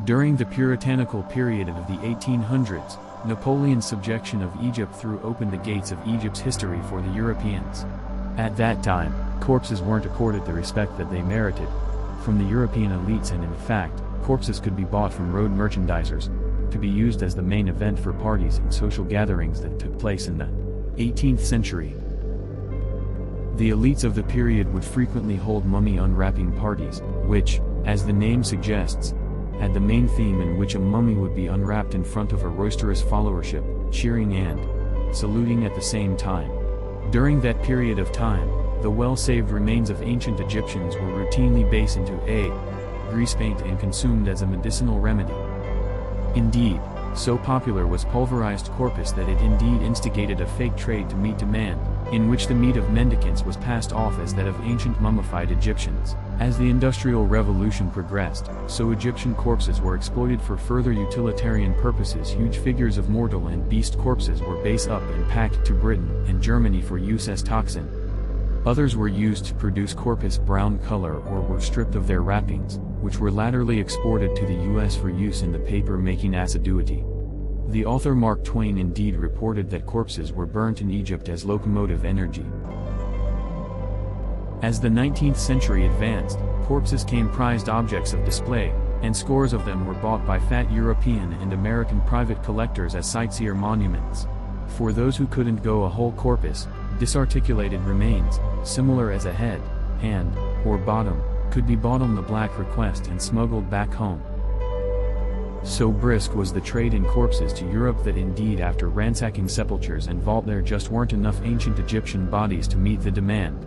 During the puritanical period of the 1800s, Napoleon's subjection of Egypt threw open the gates of Egypt's history for the Europeans. At that time, corpses weren't accorded the respect that they merited from the European elites, and in fact, corpses could be bought from road merchandisers to be used as the main event for parties and social gatherings that took place in the 18th century. The elites of the period would frequently hold mummy unwrapping parties, which, as the name suggests, had the main theme in which a mummy would be unwrapped in front of a roisterous followership, cheering and saluting at the same time. During that period of time, the well-saved remains of ancient Egyptians were routinely based into grease paint and consumed as a medicinal remedy. Indeed, so popular was pulverized corpus that it indeed instigated a fake trade to meet demand, in which the meat of mendicants was passed off as that of ancient mummified Egyptians. As the Industrial Revolution progressed, so Egyptian corpses were exploited for further utilitarian purposes. Huge figures of mortal and beast corpses were based up and packed to Britain and Germany for use as toxin. Others were used to produce corpus brown color or were stripped of their wrappings, which were latterly exported to the US for use in the paper-making assiduity. The author Mark Twain indeed reported that corpses were burnt in Egypt as locomotive energy. As the 19th century advanced, corpses became prized objects of display, and scores of them were bought by fat European and American private collectors as sightseer monuments. For those who couldn't go a whole corpus, disarticulated remains, similar as a head, hand, or bottom, could be bought on the black request and smuggled back home. So brisk was the trade in corpses to Europe that indeed after ransacking sepulchres and vault there just weren't enough ancient Egyptian bodies to meet the demand.